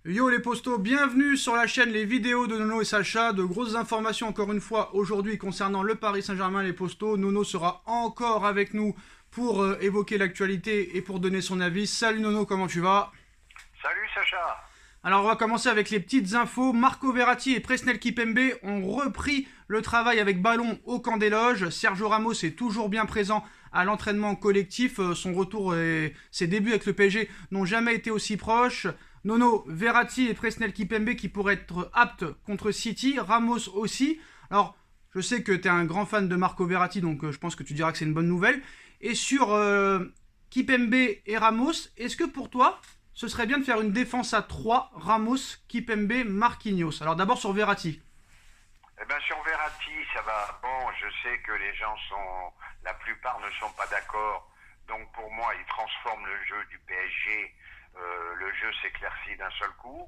Yo les postos, bienvenue sur la chaîne Les Vidéos de Nono et Sacha. De grosses informations encore une fois aujourd'hui concernant le Paris Saint-Germain, les postos. Nono sera encore avec nous pour évoquer l'actualité et pour donner son avis. Salut Nono, comment tu vas? Salut Sacha. Alors on va commencer avec les petites infos. Marco Verratti et Presnel Kipembe ont repris le travail avec ballon au camp des loges. Sergio Ramos est toujours bien présent à l'entraînement collectif. Son retour et ses débuts avec le PSG n'ont jamais été aussi proches. Nono, Verratti et Presnel Kipembe qui pourraient être aptes contre City. Ramos aussi. Alors je sais que tu es un grand fan de Marco Verratti, donc je pense que tu diras que c'est une bonne nouvelle. Et sur Kipembe et Ramos, est-ce que pour toi ce serait bien de faire une défense à 3, Ramos, Kipembe, Marquinhos? Alors d'abord sur Verratti. Eh bien sur Verratti, ça va. Bon, je sais que les gens la plupart ne sont pas d'accord. Donc pour moi, il transforme le jeu du PSG. Le jeu s'éclaircit d'un seul coup.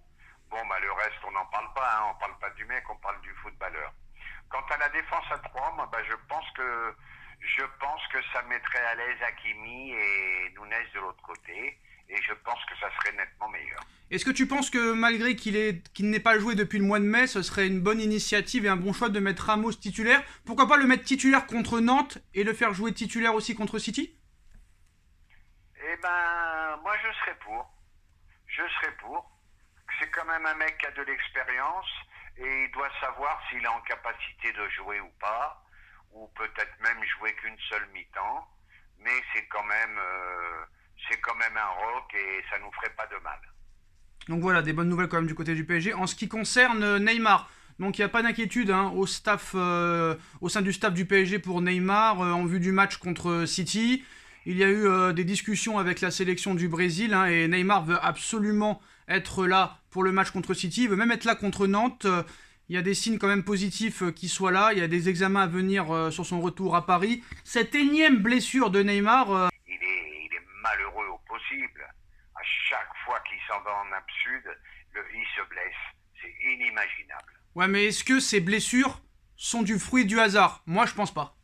Bon, bah le reste, on n'en parle pas. On parle pas du mec, on parle du footballeur. Quant à la défense à 3, moi, bah, je pense que ça mettrait à l'aise Hakimi et Nunez de l'autre côté. Et je pense que ça serait nettement meilleur. Est-ce que tu penses que malgré qu'il n'ait pas joué depuis le mois de mai, ce serait une bonne initiative et un bon choix de mettre Ramos titulaire? Pourquoi pas le mettre titulaire contre Nantes et le faire jouer titulaire aussi contre City? Eh ben, moi je serais pour. Je serais pour. C'est quand même un mec qui a de l'expérience et il doit savoir s'il est en capacité de jouer ou pas, ou peut-être même jouer qu'une seule mi-temps. Mais c'est quand même un rock et ça nous ferait pas de mal. Donc voilà, des bonnes nouvelles quand même du côté du PSG. En ce qui concerne Neymar, donc il n'y a pas d'inquiétude au sein du staff du PSG pour Neymar en vue du match contre City. Il y a eu des discussions avec la sélection du Brésil et Neymar veut absolument être là pour le match contre City. Il veut même être là contre Nantes. Il y a des signes quand même positifs qu'il soit là. Il y a des examens à venir sur son retour à Paris. Cette énième blessure de Neymar... Il est malheureux au possible. À chaque fois qu'il s'en va en Nord Sud, il se blesse. C'est inimaginable. Ouais, mais est-ce que ces blessures sont du fruit du hasard? Moi, je pense pas.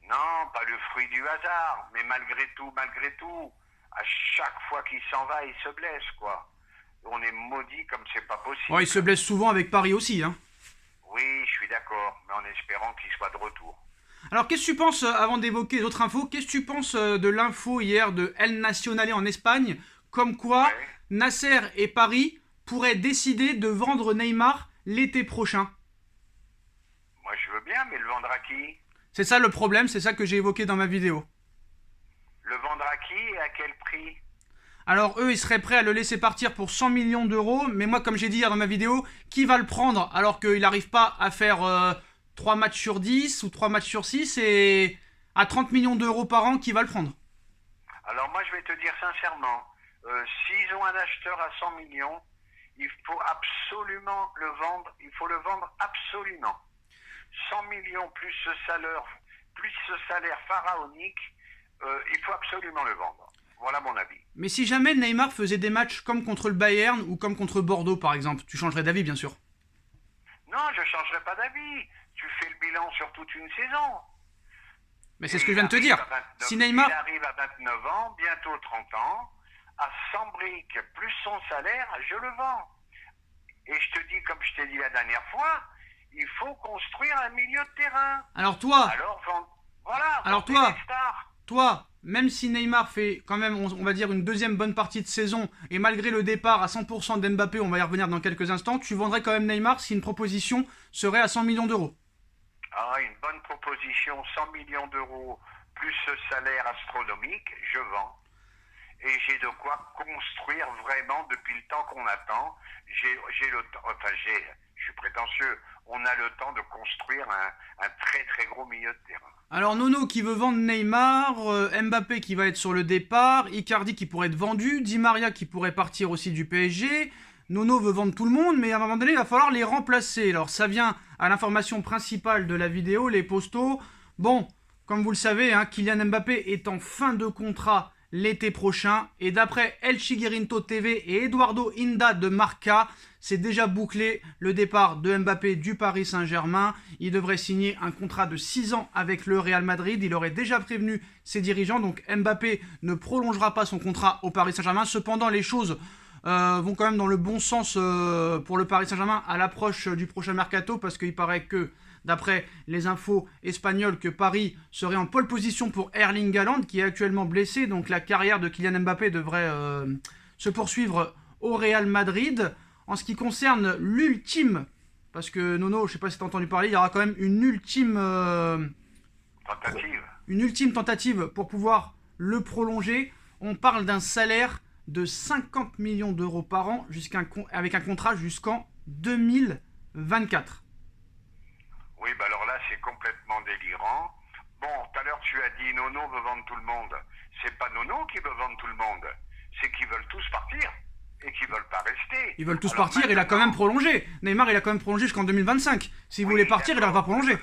Non, pas le fruit du hasard, mais malgré tout, à chaque fois qu'il s'en va, il se blesse, quoi. On est maudit comme c'est pas possible. Ouais, il se blesse souvent avec Paris aussi, hein. Oui, je suis d'accord, mais en espérant qu'il soit de retour. Alors, qu'est-ce que tu penses, avant d'évoquer les autres infos, qu'est-ce que tu penses de l'info hier de El Nacional en Espagne, comme quoi Ouais. Nasser et Paris pourraient décider de vendre Neymar l'été prochain? Moi, je veux bien, mais le vendre à qui? C'est ça le problème, c'est ça que j'ai évoqué dans ma vidéo. Le vendre à qui et à quel prix? Alors eux, ils seraient prêts à le laisser partir pour 100 millions d'euros, mais moi, comme j'ai dit hier dans ma vidéo, qui va le prendre alors qu'il n'arrive pas à faire 3 matchs sur 10 ou 3 matchs sur 6 et à 30 millions d'euros par an, qui va le prendre? Alors moi, je vais te dire sincèrement, s'ils ont un acheteur à 100 millions, il faut absolument le vendre, il faut le vendre absolument. 100 millions plus ce salaire pharaonique, il faut absolument le vendre. Voilà mon avis. Mais si jamais Neymar faisait des matchs comme contre le Bayern ou comme contre Bordeaux par exemple, tu changerais d'avis bien sûr. Non, je ne changerai pas d'avis. Tu fais le bilan sur toute une saison. Mais c'est ce que je viens de te dire. Si Neymar... Il arrive à 29 ans, bientôt 30 ans, à 100 briques plus son salaire, je le vends. Et je te dis, comme je t'ai dit la dernière fois, il faut construire un milieu de terrain. Alors toi, Alors, voilà, alors vendez toi, les stars. toi, même si Neymar fait quand même, on va dire, une deuxième bonne partie de saison, et malgré le départ à 100% d'Mbappé, on va y revenir dans quelques instants, tu vendrais quand même Neymar si une proposition serait à 100 millions d'euros. Ah, une bonne proposition, 100 millions d'euros, plus ce salaire astronomique, je vends. Et j'ai de quoi construire vraiment depuis le temps qu'on attend. J'ai le temps, enfin je suis prétentieux, on a le temps de construire un très très gros milieu de terrain. Alors Nono qui veut vendre Neymar, Mbappé qui va être sur le départ, Icardi qui pourrait être vendu, Di Maria qui pourrait partir aussi du PSG. Nono veut vendre tout le monde, mais à un moment donné, il va falloir les remplacer. Alors ça vient à l'information principale de la vidéo, les postos. Bon, comme vous le savez, Kylian Mbappé est en fin de contrat l'été prochain. Et d'après El Chiguerinto TV et Eduardo Inda de Marca, c'est déjà bouclé le départ de Mbappé du Paris Saint-Germain. Il devrait signer un contrat de 6 ans avec le Real Madrid. Il aurait déjà prévenu ses dirigeants. Donc Mbappé ne prolongera pas son contrat au Paris Saint-Germain. Cependant, les choses vont quand même dans le bon sens pour le Paris Saint-Germain à l'approche du prochain mercato, parce qu'il paraît que, d'après les infos espagnoles, que Paris serait en pole position pour Erling Haaland, qui est actuellement blessé. Donc la carrière de Kylian Mbappé devrait se poursuivre au Real Madrid. En ce qui concerne l'ultime, parce que Nono, je ne sais pas si tu as entendu parler, il y aura quand même une ultime tentative pour pouvoir le prolonger. On parle d'un salaire de 50 millions d'euros par an avec un contrat jusqu'en 2024. Oui, bah alors là, c'est complètement délirant. Bon, tout à l'heure, tu as dit Nono veut vendre tout le monde. C'est pas Nono qui veut vendre tout le monde. C'est qu'ils veulent tous partir et qu'ils veulent pas rester. Ils veulent tous partir, il a quand même prolongé. Neymar, il a quand même prolongé jusqu'en 2025. S'il voulait partir, il n'aurait pas prolongé.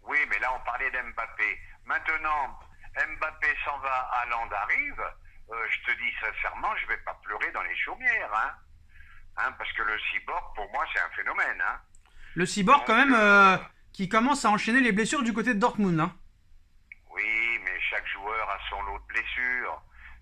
Oui, mais là, on parlait d'Mbappé. Maintenant, Mbappé s'en va, Haaland arrive. Je te dis sincèrement, je vais pas pleurer dans les chaumières, parce que le cyborg, pour moi, c'est un phénomène, Le cyborg, quand même, qui commence à enchaîner les blessures du côté de Dortmund, Oui, mais chaque joueur a son lot de blessures.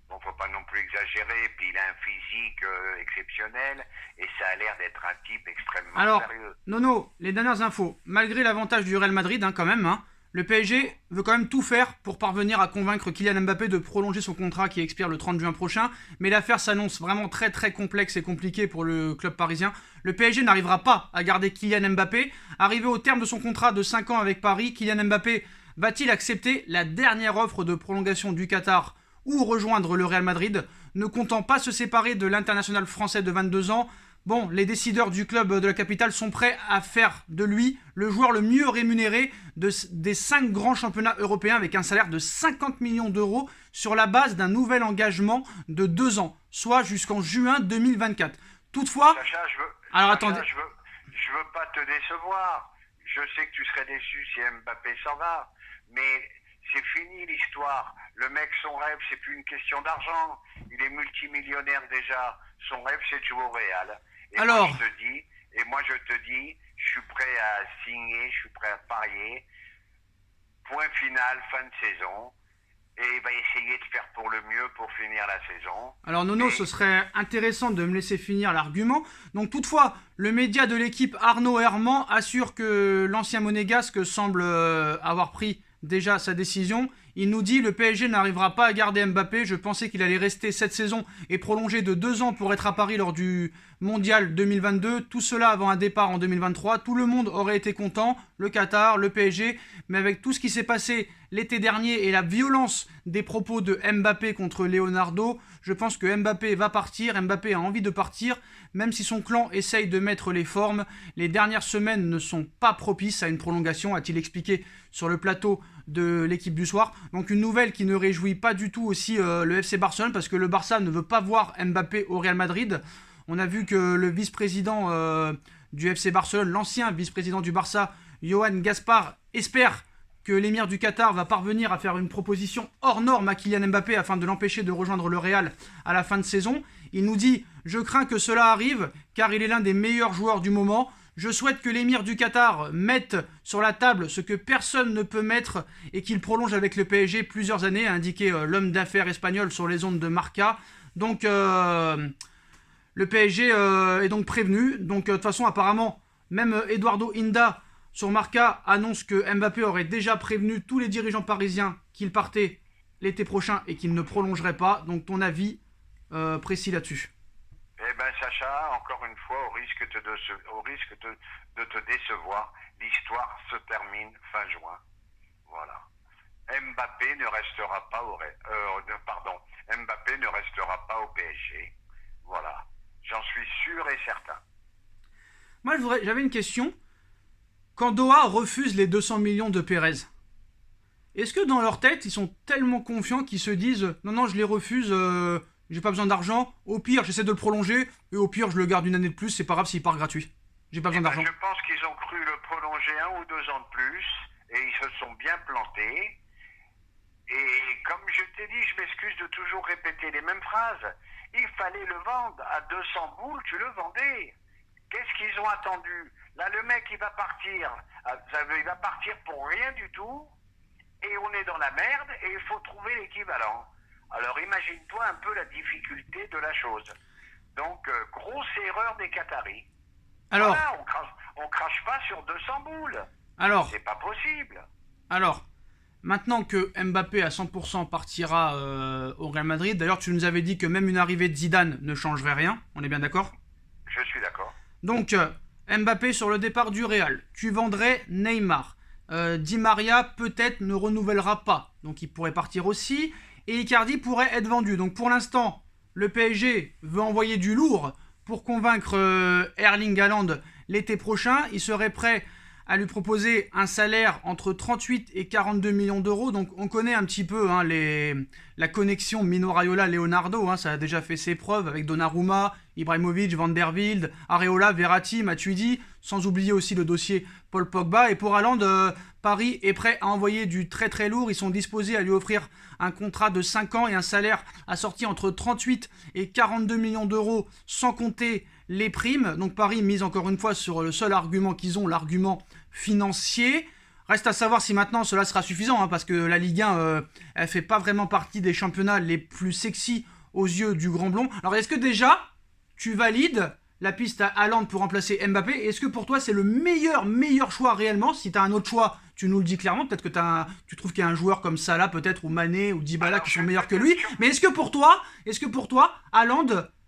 Bon, faut pas non plus exagérer. Puis il a un physique exceptionnel et ça a l'air d'être un type extrêmement sérieux. Nono, les dernières infos. Malgré l'avantage du Real Madrid, quand même, le PSG veut quand même tout faire pour parvenir à convaincre Kylian Mbappé de prolonger son contrat qui expire le 30 juin prochain. Mais l'affaire s'annonce vraiment très très complexe et compliquée pour le club parisien. Le PSG n'arrivera pas à garder Kylian Mbappé. Arrivé au terme de son contrat de 5 ans avec Paris, Kylian Mbappé va-t-il accepter la dernière offre de prolongation du Qatar ou rejoindre le Real Madrid, ne comptant pas se séparer de l'international français de 22 ans? Bon, les décideurs du club de la capitale sont prêts à faire de lui le joueur le mieux rémunéré des 5 grands championnats européens, avec un salaire de 50 millions d'euros sur la base d'un nouvel engagement de 2 ans, soit jusqu'en juin 2024. Toutefois... Sacha, attendez. Je veux pas te décevoir. Je sais que tu serais déçu si Mbappé s'en va, mais c'est fini l'histoire. Le mec, son rêve, c'est plus une question d'argent. Il est multimillionnaire déjà. Son rêve, c'est de jouer au Real. Et alors, moi je te dis, je suis prêt à signer, je suis prêt à parier. Point final, fin de saison. Et il va essayer de faire pour le mieux pour finir la saison. Alors Nono, ce serait intéressant de me laisser finir l'argument. Donc toutefois, le média de l'équipe Arnaud Herman assure que l'ancien monégasque semble avoir pris déjà sa décision. Il nous dit: le PSG n'arrivera pas à garder Mbappé. Je pensais qu'il allait rester cette saison et prolonger de 2 ans pour être à Paris lors du Mondial 2022. Tout cela avant un départ en 2023. Tout le monde aurait été content, le Qatar, le PSG. Mais avec tout ce qui s'est passé l'été dernier et la violence des propos de Mbappé contre Leonardo, je pense que Mbappé va partir. Mbappé a envie de partir, même si son clan essaye de mettre les formes. Les dernières semaines ne sont pas propices à une prolongation, a-t-il expliqué sur le plateau de l'équipe du soir. Donc une nouvelle qui ne réjouit pas du tout aussi le FC Barcelone, parce que le Barça ne veut pas voir Mbappé au Real Madrid. On a vu que le vice-président du FC Barcelone, l'ancien vice-président du Barça, Johan Gaspard, espère que l'émir du Qatar va parvenir à faire une proposition hors norme à Kylian Mbappé afin de l'empêcher de rejoindre le Real à la fin de saison. Il nous dit: je crains que cela arrive car il est l'un des meilleurs joueurs du moment. Je souhaite que l'émir du Qatar mette sur la table ce que personne ne peut mettre et qu'il prolonge avec le PSG plusieurs années, a indiqué l'homme d'affaires espagnol sur les ondes de Marca. Donc le PSG est donc prévenu. Donc de toute façon, apparemment, même Eduardo Inda sur Marca annonce que Mbappé aurait déjà prévenu tous les dirigeants parisiens qu'il partait l'été prochain et qu'il ne prolongerait pas. Donc ton avis précis là-dessus? Eh ben Sacha, encore une fois, au risque de te décevoir, l'histoire se termine fin juin. Voilà. Mbappé ne restera pas Mbappé ne restera pas au PSG. Voilà. J'en suis sûr et certain. Moi, j'avais une question. Quand Doha refuse les 200 millions de Pérez, est-ce que dans leur tête, ils sont tellement confiants qu'ils se disent « Non, je les refuse, j'ai pas besoin d'argent. Au pire, j'essaie de le prolonger. Et au pire, je le garde une année de plus. C'est pas grave s'il part gratuit. J'ai pas besoin d'argent. » Je pense qu'ils ont cru le prolonger 1 ou 2 ans de plus. Et ils se sont bien plantés. Et comme je t'ai dit, je m'excuse de toujours répéter les mêmes phrases. Il fallait le vendre à 200 boules, tu le vendais. Qu'est-ce qu'ils ont attendu? Là, le mec, il va partir. Il va partir pour rien du tout. Et on est dans la merde et il faut trouver l'équivalent. Alors imagine-toi un peu la difficulté de la chose. Donc, grosse erreur des Qataris. Alors, Voilà, on crache pas sur 200 boules. alors, C'est pas possible. alors, maintenant que Mbappé à 100% partira au Real Madrid, d'ailleurs tu nous avais dit que même une arrivée de Zidane ne changerait rien, on est bien d'accord? Je suis d'accord. Donc, Mbappé sur le départ du Real, tu vendrais Neymar. Di Maria peut-être ne renouvellera pas, donc il pourrait partir aussi. Et Icardi pourrait être vendu. Donc pour l'instant, le PSG veut envoyer du lourd pour convaincre Erling Haaland l'été prochain. Il serait prêt à lui proposer un salaire entre 38 et 42 millions d'euros. Donc on connaît un petit peu hein, la connexion Mino Raiola-Leonardo. Hein, ça a déjà fait ses preuves avec Donnarumma, Ibrahimovic, Van der Wilde, Areola, Verratti, Matuidi. Sans oublier aussi le dossier Paul Pogba. Et pour Haaland, Paris est prêt à envoyer du très très lourd. Ils sont disposés à lui offrir un contrat de 5 ans et un salaire assorti entre 38 et 42 millions d'euros sans compter les primes. Donc Paris mise encore une fois sur le seul argument qu'ils ont, l'argument financier. Reste à savoir si maintenant cela sera suffisant hein, parce que la Ligue 1 elle fait pas vraiment partie des championnats les plus sexy aux yeux du grand blond. Alors est-ce que déjà tu valides la piste à Haaland pour remplacer Mbappé? Est-ce que pour toi c'est le meilleur choix réellement? Si tu as un autre choix, tu nous le dis clairement. Peut-être que tu trouves qu'il y a un joueur comme Salah peut-être ou Mané ou Dybala qui sont meilleurs que lui. Mais est-ce que pour toi, Haaland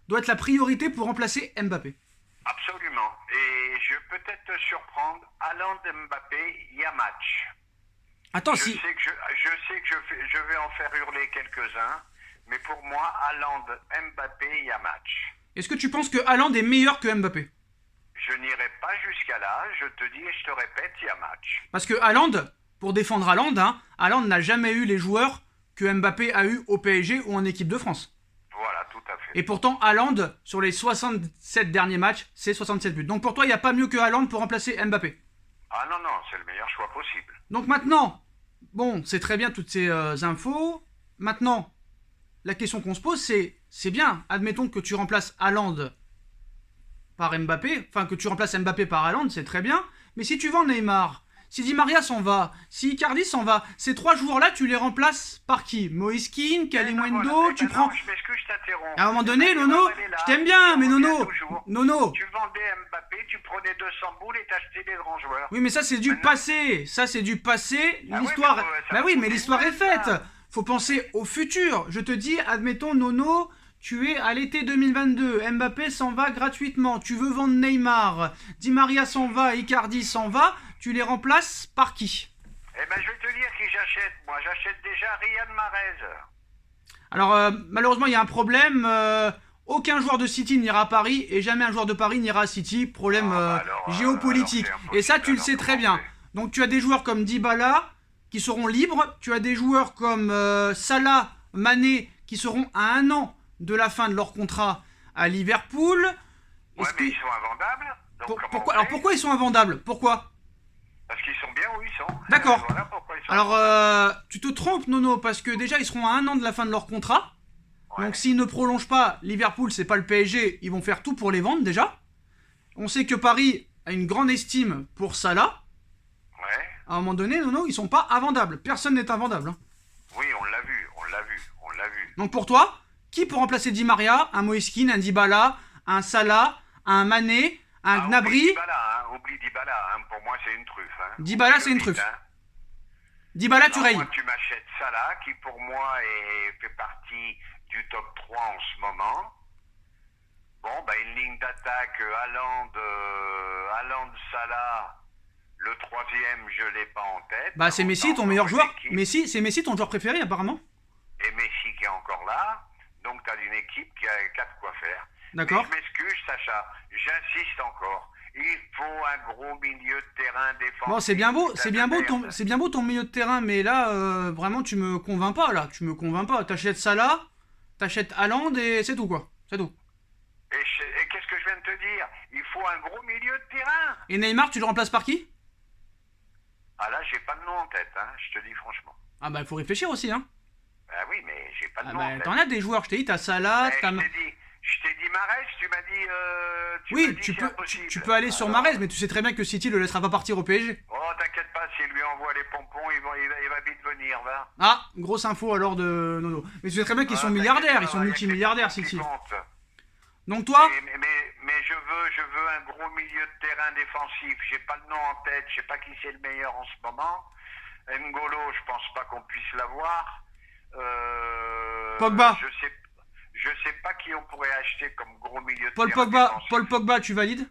doit être la priorité pour remplacer Mbappé? Absolument. Et je vais peut-être te surprendre. Haaland Mbappé, il y a match. Attends, je sais que je vais en faire hurler quelques-uns, mais pour moi, Haaland Mbappé, il y a match. Est-ce que tu penses que Haaland est meilleur que Mbappé? Je n'irai pas jusqu'à là, je te dis et je te répète, il y a match. Parce que Haaland, pour défendre Haaland, hein, Haaland n'a jamais eu les joueurs que Mbappé a eu au PSG ou en équipe de France. Voilà, tout à fait. Et pourtant, Haaland, sur les 67 derniers matchs, c'est 67 buts. Donc pour toi, il n'y a pas mieux que Haaland pour remplacer Mbappé? Ah non, c'est le meilleur choix possible. Donc maintenant, bon, c'est très bien toutes ces infos. Maintenant, la question qu'on se pose, c'est bien, admettons que tu remplaces Haaland par Mbappé, enfin que tu remplaces Mbappé par Haaland, c'est très bien, mais si tu vends Neymar, si Di Maria s'en va, si Icardi s'en va, ces trois joueurs-là, tu les remplaces par qui? Moïse Kean, Kalimundo, tu prends... Non, je m'excuse, je t'interromps. À un moment donné, Nono, je t'aime bien, mais Nono, Tu vendais Mbappé, tu prenais 200 boules et t'achetais des grands joueurs. Oui, mais ça c'est du passé, l'histoire... Bah oui, mais l'histoire est faite. Faut penser au futur. Je te dis, admettons, Nono, tu es à l'été 2022. Mbappé s'en va gratuitement. Tu veux vendre Neymar. Di Maria s'en va, Icardi s'en va. Tu les remplaces par qui? Eh ben, je vais te dire qui j'achète. Moi, j'achète déjà Riyad Mahrez. Alors, malheureusement, il y a un problème. Aucun joueur de City n'ira à Paris et jamais un joueur de Paris n'ira à City. Problème géopolitique. Et ça, tu le sais très bien. Donc, tu as des joueurs comme Dybala qui seront libres. Tu as des joueurs comme Salah, Mané qui seront à 1 an de la fin de leur contrat à Liverpool. Ouais, mais ils sont invendables. Alors pourquoi ils sont invendables? Pourquoi? Parce qu'ils sont bien où ils sont. D'accord. Voilà pourquoi ils sont Alors tu te trompes, Nono, parce que déjà ils seront à 1 an de la fin de leur contrat. Ouais. Donc s'ils ne prolongent pas, Liverpool, c'est pas le PSG, ils vont faire tout pour les vendre déjà. On sait que Paris a une grande estime pour Salah. Ouais. À un moment donné, Nono, ils sont pas invendables. Personne n'est invendable. Hein. Oui, on l'a vu. Donc pour toi, qui peut remplacer Di Maria, un Moïse Kean, un Dybala, un Salah, un Mané, un Gnabry? Oublie Dybala, pour moi c'est une truffe. Dybala, c'est une truffe. Dybala, tu rayes. Moi, tu m'achètes Salah, qui pour moi fait partie du top 3 en ce moment. Bon, une ligne d'attaque, Haaland, Salah. Le troisième, je l'ai pas en tête. C'est Messi, ton meilleur joueur. C'est Messi, ton joueur préféré, apparemment. Et Messi qui est encore là. Donc, tu as une équipe qui a de quoi faire. D'accord. Mais je m'excuse, Sacha. J'insiste encore. Il faut un gros milieu de terrain défensif. Bon, c'est bien beau ton milieu de terrain, mais là, vraiment, tu me convaincs pas, là. Tu me convaincs pas. T'achètes Salah, t'achètes Haaland et c'est tout, quoi. C'est tout. Et qu'est-ce que je viens de te dire? Il faut un gros milieu de terrain. Et Neymar, tu le remplaces par qui? Ah là, j'ai pas de nom en tête, je te dis franchement. Ah il faut réfléchir aussi, hein. Ah oui, mais j'ai pas de nom en tête. T'en as des joueurs, je t'ai dit, t'as Salah, je t'ai dit Mahrez, tu m'as dit... oui, tu peux aller sur Mahrez, mais tu sais très bien que City le laissera pas partir au PSG. Oh, t'inquiète pas, s'il lui envoie les pompons, il va vite venir, va. Ah, grosse info alors de Nono. Mais tu sais très bien qu'ils sont milliardaires, ils sont multimilliardaires, City. Donc toi, Mais je veux un gros milieu de terrain défensif. J'ai pas le nom en tête, je sais pas qui c'est le meilleur en ce moment. N'Golo, je pense pas qu'on puisse l'avoir. Pogba. Je sais pas qui on pourrait acheter comme gros milieu de Paul terrain Pogba, défensif. Paul Pogba, tu valides?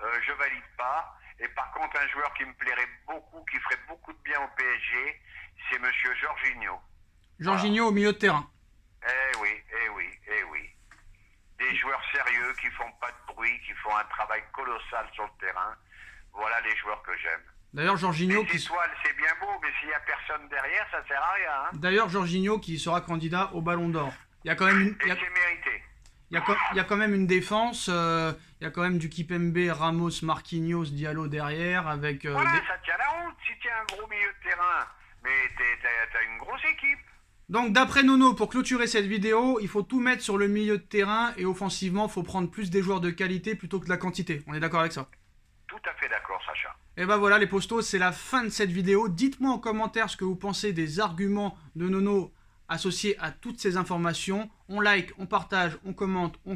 Je valide pas. Et par contre, un joueur qui me plairait beaucoup, qui ferait beaucoup de bien au PSG, c'est Monsieur Jorginho. Jorginho au milieu de terrain. Eh oui, eh oui, eh oui. Des joueurs sérieux qui font pas de bruit, qui font un travail colossal sur le terrain. Voilà les joueurs que j'aime. D'ailleurs, Jorginho Les étoiles, c'est bien beau, mais s'il y a personne derrière, ça sert à rien. Hein. D'ailleurs, Jorginho qui sera candidat au Ballon d'Or. Il y a quand même une, Et c'est mérité. il y a quand même une défense. Il y a quand même du Kipembe, Ramos, Marquinhos, Diallo derrière avec. Voilà, ça tient la route. Si tu as un gros milieu de terrain, mais t'as une grosse équipe. Donc, d'après Nono, pour clôturer cette vidéo, il faut tout mettre sur le milieu de terrain et offensivement, il faut prendre plus des joueurs de qualité plutôt que de la quantité. On est d'accord avec ça? Tout à fait d'accord, Sacha. Et ben voilà les postos, c'est la fin de cette vidéo. Dites-moi en commentaire ce que vous pensez des arguments de Nono associés à toutes ces informations. On like, on partage, on commente, on